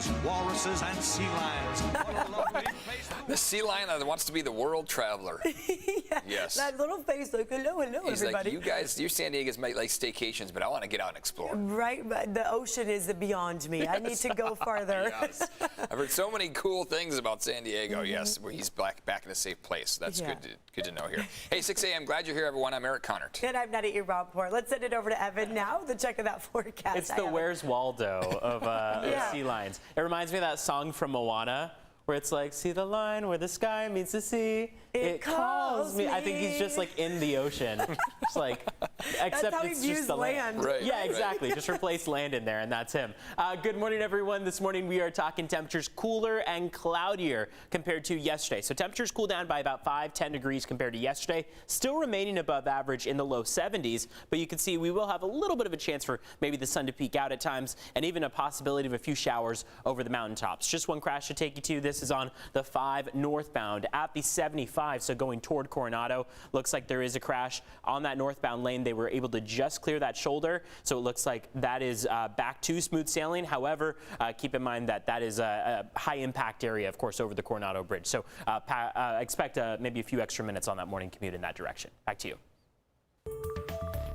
elephants, walruses, and sea lions. What a lovely place. The sea lion that wants to be the world traveler. Yeah, yes. That little face like, hello, He's everybody. like, you guys, you San Diegans might like staycations, but I want to get out and explore. Right, but the ocean is beyond me. I need to go farther. Yes. I've heard so many cool things about San Diego. Yes, where he's back in a safe place. That's good to know here. Hey, 6 a.m. Glad you're here, everyone. I'm Eric Connert. And I'm Nettie Rapport. Let's send it over to Evan now. The check of that forecast. It's the Where's Waldo of sea lions. It reminds me of that song from Moana, where it's like, see the line where the sky meets the sea. It calls me. I think he's just like in the ocean. Just like, except how it's he just the land. Right, yeah, exactly. Just replace land in there, and that's him. Good morning, everyone. This morning we are talking temperatures cooler and cloudier compared to yesterday. So temperatures cool down by about 5-10 degrees compared to yesterday. Still remaining above average in the low 70s, but you can see we will have a little bit of a chance for maybe the sun to peek out at times, and even a possibility of a few showers over the mountaintops. Just one crash to take you to. This is on the 5 northbound at the 75. So going toward Coronado, looks like there is a crash on that northbound lane. They were able to just clear that shoulder, so it looks like that is back to smooth sailing. However, keep in mind that that is a high impact area, of course, over the Coronado Bridge. So expect maybe a few extra minutes on that morning commute in that direction. Back to you.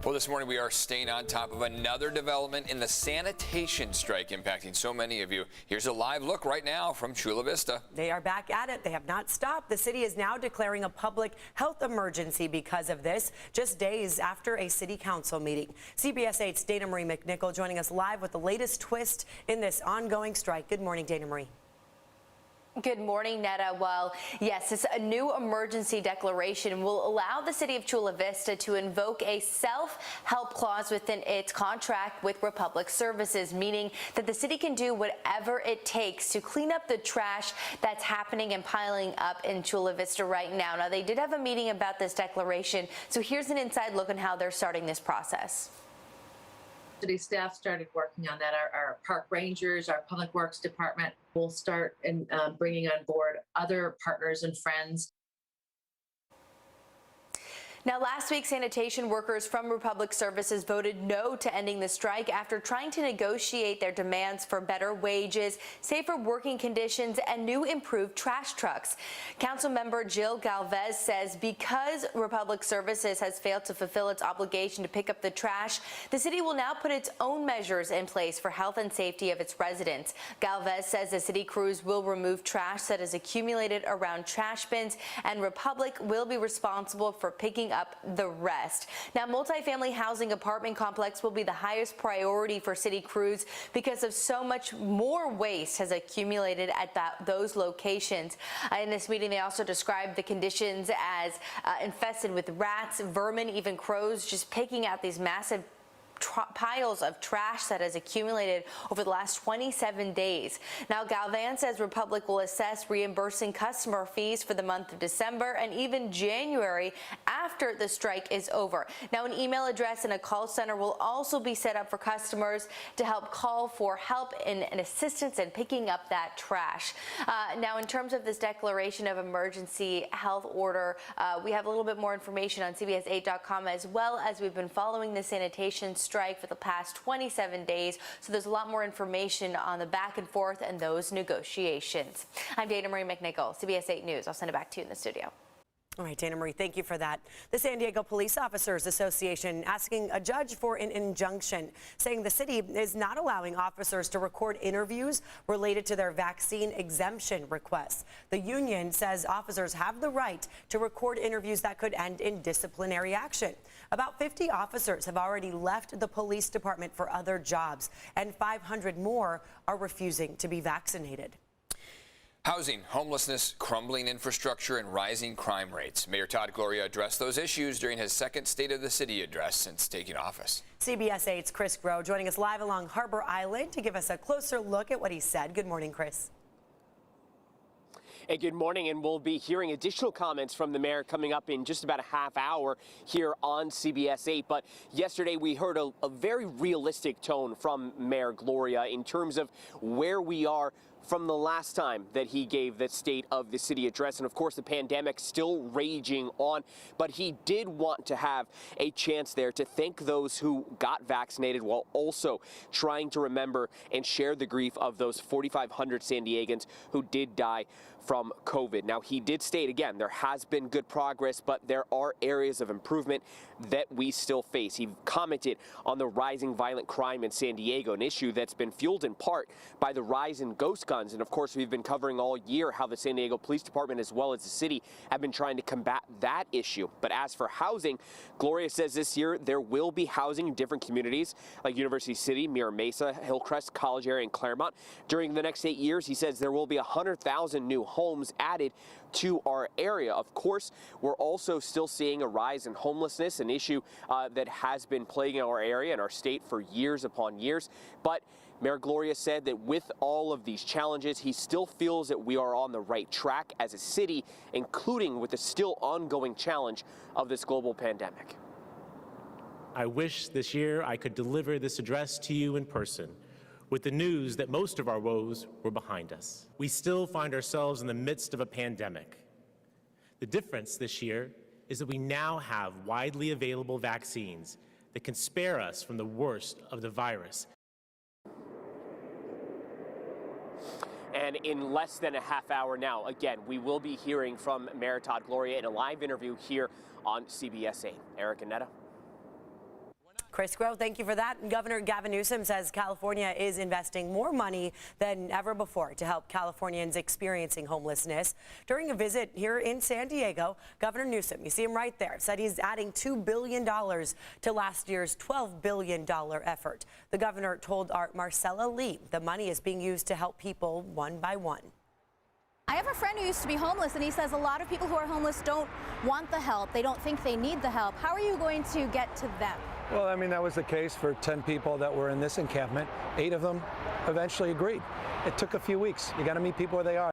Well, this morning we are staying on top of another development in the sanitation strike impacting so many of you. Here's a live look right now from Chula Vista. They are back at it. They have not stopped. The city is now declaring a public health emergency because of this, just days after a city council meeting. CBS 8's Dana Marie McNichol joining us live with the latest twist in this ongoing strike. Good morning, Dana Marie. Good morning, Netta. Well, yes, this a new emergency declaration will allow the city of Chula Vista to invoke a self-help clause within its contract with Republic Services, meaning that the city can do whatever it takes to clean up the trash that's happening and piling up in Chula Vista right now. Now, they did have a meeting about this declaration, so here's an inside look on how they're starting this process. City staff started working on that. Our park rangers, our public works department will start bringing on board other partners and friends. Now, last week, sanitation workers from Republic Services voted no to ending the strike after trying to negotiate their demands for better wages, safer working conditions, and new improved trash trucks. Councilmember Jill Galvez says because Republic Services has failed to fulfill its obligation to pick up the trash, the city will now put its own measures in place for health and safety of its residents. Galvez says the city crews will remove trash that is accumulated around trash bins, and Republic will be responsible for picking up the rest. Now, multifamily housing apartment complex will be the highest priority for city crews because of so much more waste has accumulated at those locations. In this meeting, they also described the conditions as infested with rats, vermin, even crows, just picking out these massive piles of trash that has accumulated over the last 27 days. Now, Galvan says Republic will assess reimbursing customer fees for the month of December and even January after the strike is over. Now, an email address and a call center will also be set up for customers to help call for help and assistance in picking up that trash. Now, in terms of this declaration of emergency health order, we have a little bit more information on CBS8.com, as well as we've been following the sanitation strike for the past 27 days. So there's a lot more information on the back and forth and those negotiations. I'm Dana Marie McNichol, CBS 8 News. I'll send it back to you in the studio. All right, Dana Marie, thank you for that. The San Diego Police Officers Association asking a judge for an injunction, saying the city is not allowing officers to record interviews related to their vaccine exemption requests. The union says officers have the right to record interviews that could end in disciplinary action. About 50 officers have already left the police department for other jobs, and 500 more are refusing to be vaccinated. Housing, homelessness, crumbling infrastructure, and rising crime rates. Mayor Todd Gloria addressed those issues during his second State of the City address since taking office. CBS 8's Chris Groh joining us live along Harbor Island to give us a closer look at what he said. Good morning, Chris. Hey, good morning, and we'll be hearing additional comments from the mayor coming up in just about a half hour here on CBS 8. But yesterday we heard a very realistic tone from Mayor Gloria in terms of where we are from the last time that he gave the State of the City address. And of course, the pandemic still raging on, but he did want to have a chance there to thank those who got vaccinated while also trying to remember and share the grief of those 4,500 San Diegans who did die from COVID. Now, he did state again, there has been good progress, but there are areas of improvement that we still face. He commented on the rising violent crime in San Diego, an issue that's been fueled in part by the rise in ghost guns. And of course, we've been covering all year how the San Diego Police Department as well as the city have been trying to combat that issue. But as for housing, Gloria says this year there will be housing in different communities like University City, Mira Mesa, Hillcrest, College Area, and Claremont. During the next 8 years, he says there will be 100,000 new homes added to our area. Of course, we're also still seeing a rise in homelessness, an issue that has been plaguing our area and our state for years upon years. But Mayor Gloria said that with all of these challenges, he still feels that we are on the right track as a city, including with the still ongoing challenge of this global pandemic. I wish this year I could deliver this address to you in person, with the news that most of our woes were behind us. We still find ourselves in the midst of a pandemic. The difference this year is that we now have widely available vaccines that can spare us from the worst of the virus. And in less than a half hour now, again, we will be hearing from Mayor Todd Gloria in a live interview here on CBS 8. Eric and Netta. Chris Groh, thank you for that. And Governor Gavin Newsom says California is investing more money than ever before to help Californians experiencing homelessness. During a visit here in San Diego, Governor Newsom, you see him right there, said he's adding $2 billion to last year's $12 billion effort. The governor told our Marcella Lee the money is being used to help people one by one. I have a friend who used to be homeless, and he says a lot of people who are homeless don't want the help. They don't think they need the help. How are you going to get to them? Well, I mean, that was the case for 10 people that were in this encampment. 8 of them eventually agreed. It took a few weeks. You got to meet people where they are.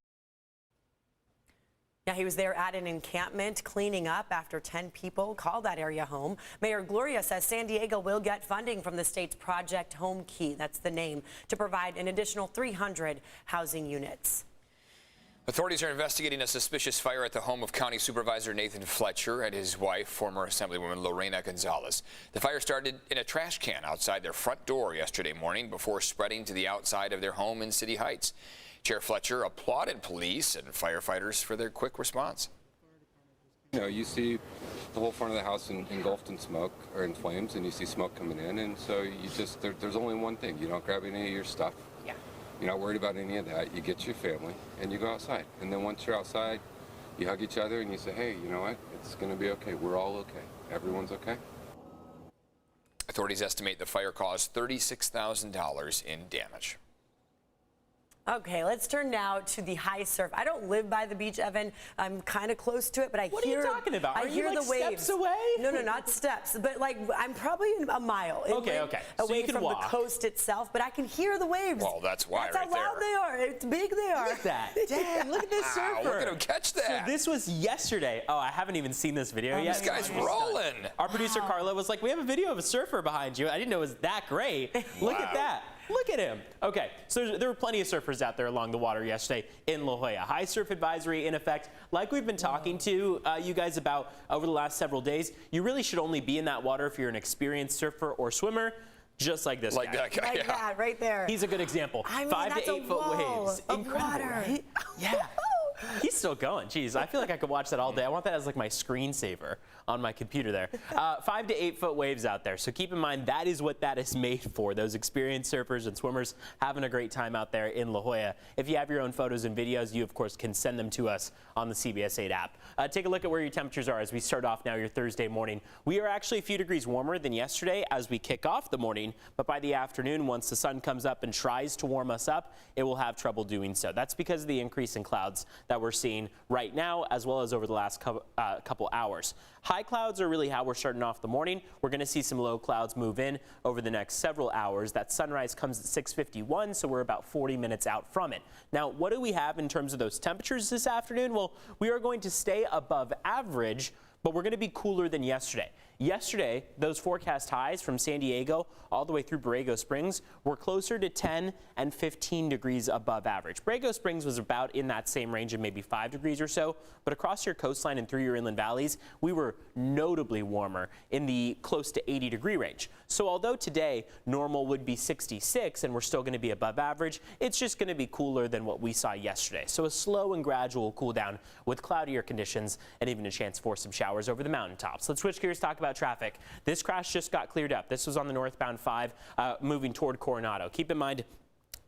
Yeah, he was there at an encampment cleaning up after 10 people called that area home. Mayor Gloria says San Diego will get funding from the state's Project Home Key, that's the name, to provide an additional 300 housing units. Authorities are investigating a suspicious fire at the home of County Supervisor Nathan Fletcher and his wife, former Assemblywoman Lorena Gonzalez. The fire started in a trash can outside their front door yesterday morning before spreading to the outside of their home in City Heights. Chair Fletcher applauded police and firefighters for their quick response. You know, you see the whole front of the house engulfed in smoke or in flames, and you see smoke coming in, and so you just, there's only one thing. You don't grab any of your stuff. You're not worried about any of that. You get your family and you go outside. And then once you're outside, you hug each other and you say, hey, you know what? It's going to be okay. We're all okay. Everyone's okay. Authorities estimate the fire caused $36,000 in damage. Okay, let's turn now to the high surf. I don't live by the beach, Evan. I'm kind of close to it, but I What hear. are you talking about? I hear you, like, the waves. steps away? No, not steps, but like I'm probably a mile Okay. So away you can from walk. the coast itself, but I can hear the waves. Well, that's why That's right how loud there. they are. It's big they are. Look at that. Dang, look at this surfer. Look at him catch that. So this was yesterday. Oh, I haven't even seen this video yet. This guy's rolling. Our producer Carla was like, we have a video of a surfer behind you. I didn't know it was that great. Look at that. Look at him. Okay, so there were plenty of surfers out there along the water yesterday in La Jolla. High surf advisory in effect. Like we've been talking to you guys about over the last several days, you really should only be in that water if you're an experienced surfer or swimmer, just like this guy. That guy, Like that, right there. He's a good example. I mean, 5 that's to 8 a foot wall waves. of Incredible, water. right? Yeah. He's still going. Jeez, I feel like I could watch that all day. I want that as like my screensaver on my computer there. 5 to 8 foot waves out there. So keep in mind that is what that is made for. Those experienced surfers and swimmers having a great time out there in La Jolla. If you have your own photos and videos, you of course can send them to us on the CBS 8 app. Take a look at where your temperatures are as we start off now your Thursday morning. We are actually a few degrees warmer than yesterday as we kick off the morning, but by the afternoon, once the sun comes up and tries to warm us up, it will have trouble doing so. That's because of the increase in clouds that we're seeing right now, as well as over the last couple hours. High clouds are really how we're starting off the morning. We're going to see some low clouds move in over the next several hours. That sunrise comes at 6:51, so we're about 40 minutes out from it. Now, what do we have in terms of those temperatures this afternoon? Well, we are going to stay above average, but we're going to be cooler than yesterday. Yesterday, those forecast highs from San Diego all the way through Borrego Springs were closer to 10 and 15 degrees above average. Borrego Springs was about in that same range of maybe 5 degrees or so, but across your coastline and through your inland valleys, we were notably warmer in the close to 80-degree range. So although today normal would be 66 and we're still going to be above average, it's just going to be cooler than what we saw yesterday. So a slow and gradual cool down with cloudier conditions and even a chance for some showers over the mountaintops. Let's switch gears, talk about traffic. This crash just got cleared up. This was on the northbound 5 moving toward Coronado. Keep in mind,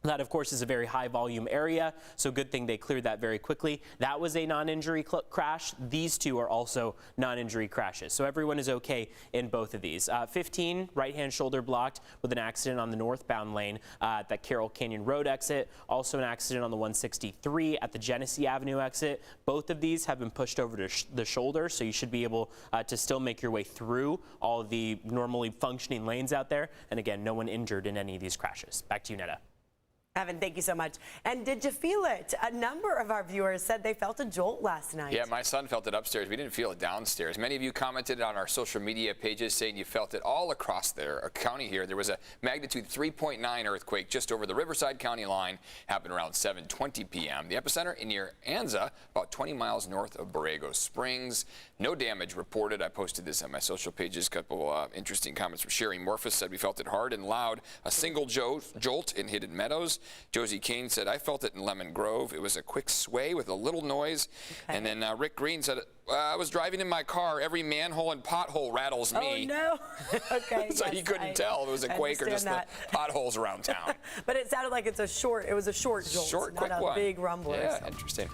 that, of course, is a very high volume area, so good thing they cleared that very quickly. That was a non-injury crash. These two are also non-injury crashes, so everyone is okay in both of these. 15, right-hand shoulder blocked with an accident on the northbound lane at the Carroll Canyon Road exit. Also an accident on the 163 at the Genesee Avenue exit. Both of these have been pushed over to the shoulder, so you should be able to still make your way through all of the normally functioning lanes out there. And again, no one injured in any of these crashes. Back to you, Netta. Evan, thank you so much. And did you feel it? A number of our viewers said they felt a jolt last night. Yeah, my son felt it upstairs. We didn't feel it downstairs. Many of you commented on our social media pages saying you felt it all across their county here. There was a magnitude 3.9 earthquake just over the Riverside County line. Happened around 7:20 p.m. The epicenter near Anza, about 20 miles north of Borrego Springs. No damage reported. I posted this on my social pages. A couple interesting comments from Sherry Morphus said we felt it hard and loud. A single jolt in Hidden Meadows. Josie Kane said, I felt it in Lemon Grove. It was a quick sway with a little noise. Okay. And then Rick Green said, I was driving in my car. Every manhole and pothole rattles me. Oh, no. Okay. So he couldn't tell if it was a quake or just the potholes around town. But it sounded like it was a short jolt, Short, not quick a one. big rumbler. Yeah, interesting.